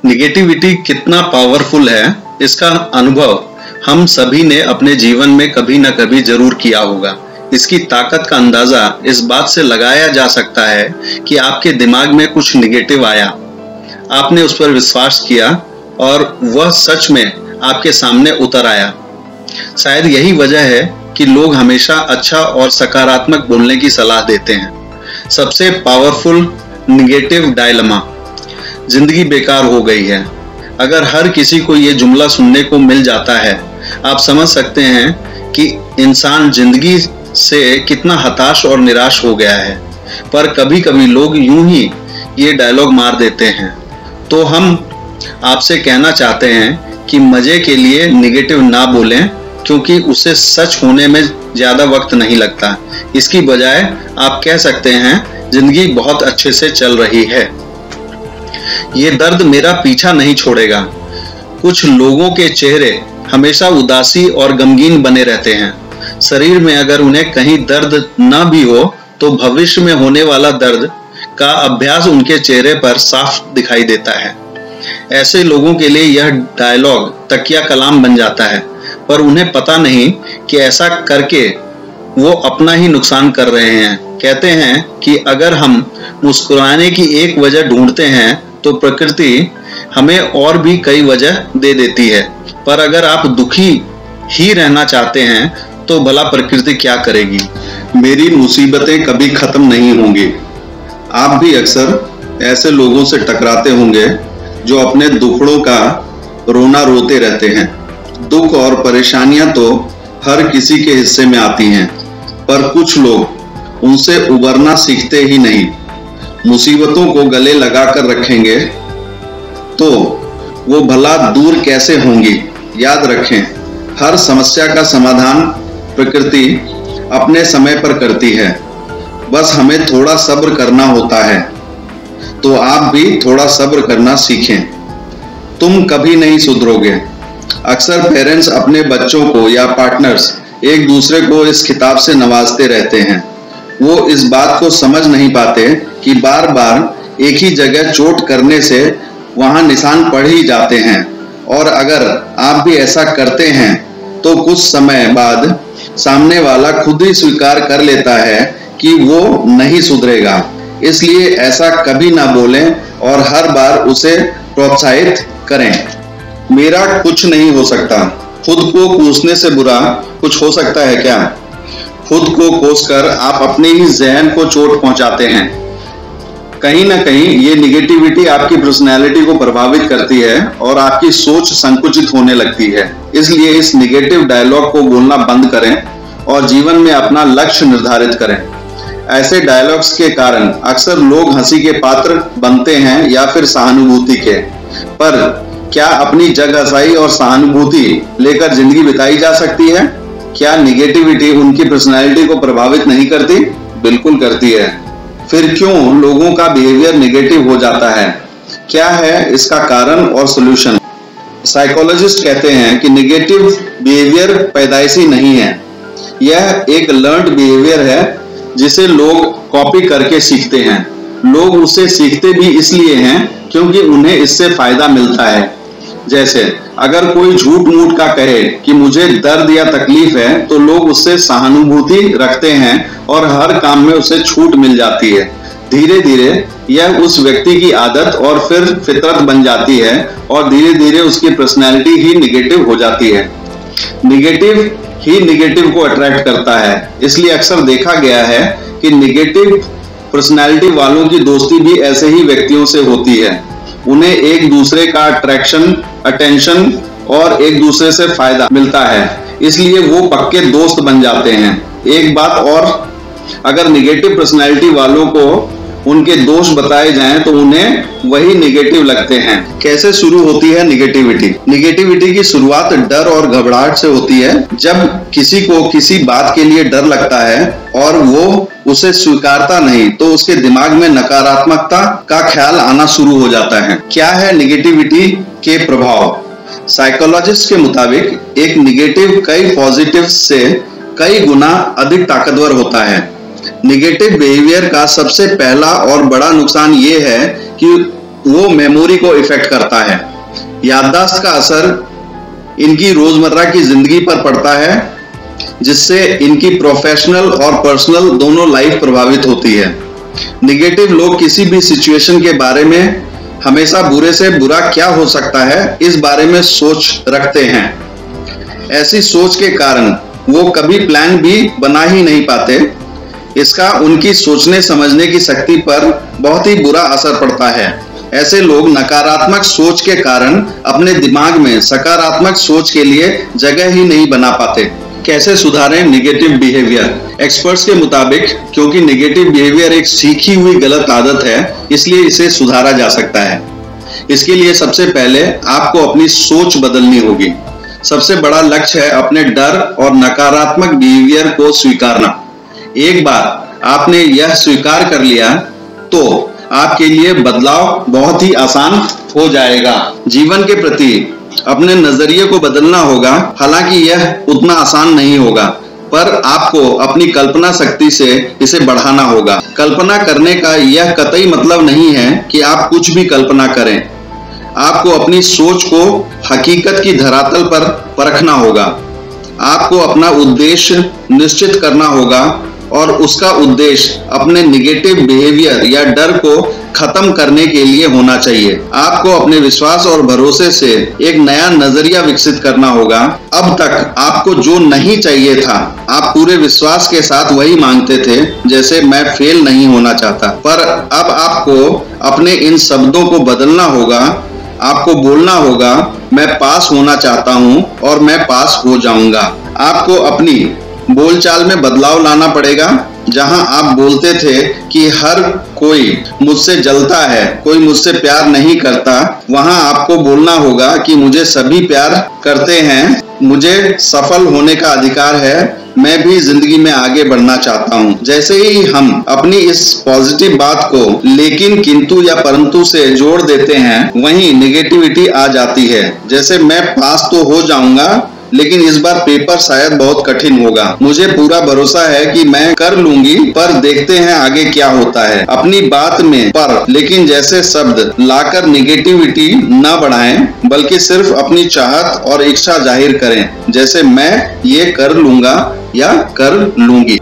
Negativity कितना powerful है, इसका अनुभव हम सभी ने अपने जीवन में कभी न कभी जरूर किया होगा। इसकी ताकत का अंदाजा इस बात से लगाया जा सकता है कि आपके दिमाग में कुछ निगेटिव आया, आपने उस पर विश्वास किया और वह सच में आपके सामने उतर आया। शायद यही वजह है कि लोग हमेशा अच्छा और सकारात्मक बोलने की सलाह देते हैं। सबसे पावरफुल निगेटिव डायलेमा, जिंदगी बेकार हो गई है। अगर हर किसी को ये जुमला सुनने को मिल जाता है, आप समझ सकते हैं कि इंसान जिंदगी से कितना हताश और निराश हो गया है। पर कभी कभी लोग यूं ही ये डायलॉग मार देते हैं। तो हम आपसे कहना चाहते हैं कि मजे के लिए निगेटिव ना बोलें, क्योंकि उसे सच होने में ज्यादा वक्त नहीं लगता। इसकी बजाय आप कह सकते हैं जिंदगी बहुत अच्छे से चल रही है, ये दर्द मेरा पीछा नहीं छोड़ेगा। कुछ लोगों के चेहरे हमेशा उदासी और गमगीन बने रहते हैं। शरीर में अगर उन्हें कहीं दर्द न भी हो तो भविष्य में होने वाला दर्द का अभ्यास उनके चेहरे पर साफ दिखाई देता है। ऐसे लोगों के लिए यह डायलॉग तकिया कलाम बन जाता है, पर उन्हें पता नहीं कि ऐसा करके वो अपना ही नुकसान कर रहे हैं। कहते हैं कि अगर हम मुस्कुराने की एक वजह ढूंढते हैं तो प्रकृति हमें और भी कई वजह दे देती है। पर अगर आप दुखी ही रहना चाहते हैं तो भला प्रकृति क्या करेगी। मेरी मुसीबतें कभी खत्म नहीं होंगी। आप भी अक्सर ऐसे लोगों से टकराते होंगे जो अपने दुखड़ों का रोना रोते रहते हैं। दुख और परेशानियां तो हर किसी के हिस्से में आती हैं, पर कुछ लोग उनसे उबरना सीखते ही नहीं। मुसीबतों को गले लगाकर रखेंगे तो वो भला दूर कैसे होंगी। याद रखें, हर समस्या का समाधान प्रकृति अपने समय पर करती है, बस हमें थोड़ा सब्र करना होता है। तो आप भी थोड़ा सब्र करना सीखें। तुम कभी नहीं सुधरोगे। अक्सर पेरेंट्स अपने बच्चों को या पार्टनर्स एक दूसरे को इस खिताब से नवाजते रहते हैं। वो इस बात को समझ नहीं पाते कि बार बार एक ही जगह चोट करने से वहां निशान पड़ ही जाते हैं, और अगर आप भी ऐसा करते हैं तो कुछ समय बाद सामने वाला खुद ही स्वीकार कर लेता है कि वो नहीं सुधरेगा। इसलिए ऐसा कभी ना बोलें और हर बार उसे प्रोत्साहित करें। मेरा कुछ नहीं हो सकता। खुद को कोसने से बुरा कुछ हो सकता है क्या। खुद को कोसकर आप अपने ही ज़हन को चोट पहुंचाते हैं। कहीं ना कहीं ये निगेटिविटी आपकी पर्सनैलिटी को प्रभावित करती है और आपकी सोच संकुचित होने लगती है। इसलिए इस निगेटिव डायलॉग को बोलना बंद करें और जीवन में अपना लक्ष्य निर्धारित करें। ऐसे डायलॉग्स के कारण अक्सर लोग हंसी के पात्र बनते हैं या फिर सहानुभूति के। पर क्या अपनी जगहसाई और सहानुभूति लेकर जिंदगी बिताई जा सकती है? क्या निगेटिविटी उनकी पर्सनैलिटी को प्रभावित नहीं करती? बिल्कुल करती है। फिर क्यों लोगों का बिहेवियर नेगेटिव हो जाता है? क्या है इसका कारण और सॉल्यूशन? साइकोलॉजिस्ट कहते हैं कि नेगेटिव बिहेवियर पैदाइशी नहीं है, यह एक लर्न्ड बिहेवियर है जिसे लोग कॉपी करके सीखते हैं। लोग उसे सीखते भी इसलिए हैं क्योंकि उन्हें इससे फायदा मिलता है। जैसे अगर कोई झूठ मूठ का कहे कि मुझे दर्द या तकलीफ है तो लोग उससे सहानुभूति रखते हैं और हर काम में उसे छूट मिल जाती है। धीरे धीरे यह उस व्यक्ति की आदत और फिर फितरत बन जाती है और धीरे धीरे उसकी पर्सनैलिटी ही निगेटिव हो जाती है। निगेटिव ही निगेटिव को अट्रैक्ट करता है। इसलिए अक्सर देखा गया है कि निगेटिव पर्सनैलिटी वालों की दोस्ती भी ऐसे ही व्यक्तियों से होती है। उन्हें एक दूसरे का अट्रैक्शन, अटेंशन और एक दूसरे से फायदा मिलता है, इसलिए वो पक्के दोस्त बन जाते हैं। एक बात और, अगर निगेटिव पर्सनैलिटी वालों को उनके दोष बताए जाएं तो उन्हें वही निगेटिव लगते हैं। कैसे शुरू होती है निगेटिविटी? निगेटिविटी की शुरुआत डर और घबराहट से होती है। जब किसी को किसी बात के लिए डर लगता है और वो उसे स्वीकारता नहीं तो उसके दिमाग में नकारात्मकता का ख्याल आना शुरू हो जाता है। क्या है निगेटिविटी के प्रभाव? साइकोलॉजिस्ट के मुताबिक एक निगेटिव कई पॉजिटिव से कई गुना अधिक ताकतवर होता है। निगेटिव बिहेवियर का सबसे पहला और बड़ा नुकसान ये है कि वो मेमोरी को इफेक्ट करता है। याददाश्त का असर इनकी रोजमर्रा की जिंदगी पर पड़ता है, जिससे इनकी प्रोफेशनल और पर्सनल दोनों लाइफ प्रभावित होती है। निगेटिव लोग किसी भी सिचुएशन के बारे में हमेशा बुरे से बुरा क्या हो सकता है इस बारे में सोच रखते हैं। ऐसी सोच के कारण वो कभी प्लान भी बना ही नहीं पाते। इसका उनकी सोचने समझने की शक्ति पर बहुत ही बुरा असर पड़ता है। ऐसे लोग नकारात्मक सोच के कारण अपने दिमाग में सकारात्मक सोच के लिए जगह ही नहीं बना पाते। कैसे सुधारें निगेटिव बिहेवियर? एक्सपर्ट्स के मुताबिक क्योंकि निगेटिव बिहेवियर एक सीखी हुई गलत आदत है, इसलिए इसे सुधारा जा सकता है। इसके लिए सबसे पहले आपको अपनी सोच बदलनी होगी। सबसे बड़ा लक्ष्य है अपने डर और नकारात्मक बिहेवियर को स्वीकारना। एक बार आपने यह स्वीकार कर लिया तो आपके लिए बदलाव बहुत ही आसान हो जाएगा। जीवन के प्रति अपने नजरिए को बदलना होगा। हालांकि यह उतना आसान नहीं होगा, पर आपको अपनी कल्पना शक्ति से इसे बढ़ाना होगा। कल्पना करने का यह कतई मतलब नहीं है कि आप कुछ भी कल्पना करें। आपको अपनी सोच को हकीकत की धरातल पर परखना होगा। आपको अपना उद्देश्य निश्चित करना होगा और उसका उद्देश्य अपने निगेटिव बिहेवियर या डर को खत्म करने के लिए होना चाहिए। आपको अपने विश्वास और भरोसे से एक नया नजरिया विकसित करना होगा। अब तक आपको जो नहीं चाहिए था, आप पूरे विश्वास के साथ वही मांगते थे, जैसे मैं फेल नहीं होना चाहता। पर अब आपको अपने इन शब्दों को बदलना होगा। आपको बोलना होगा, मैं पास होना चाहता हूं और मैं पास हो जाऊंगा। आपको अपनी बोलचाल में बदलाव लाना पड़ेगा। जहां आप बोलते थे कि हर कोई मुझसे जलता है, कोई मुझसे प्यार नहीं करता, वहां आपको बोलना होगा कि मुझे सभी प्यार करते हैं, मुझे सफल होने का अधिकार है, मैं भी जिंदगी में आगे बढ़ना चाहता हूं। जैसे ही हम अपनी इस पॉजिटिव बात को लेकिन, किंतु या परंतु से जोड़ देते हैं, वहीं नेगेटिविटी आ जाती है। जैसे मैं पास तो हो जाऊंगा, लेकिन इस बार पेपर शायद बहुत कठिन होगा। मुझे पूरा भरोसा है कि मैं कर लूंगी, पर देखते हैं आगे क्या होता है। अपनी बात में पर लेकिन जैसे शब्द लाकर निगेटिविटी न बढ़ाएं, बल्कि सिर्फ अपनी चाहत और इच्छा जाहिर करें, जैसे मैं ये कर लूंगा या कर लूंगी।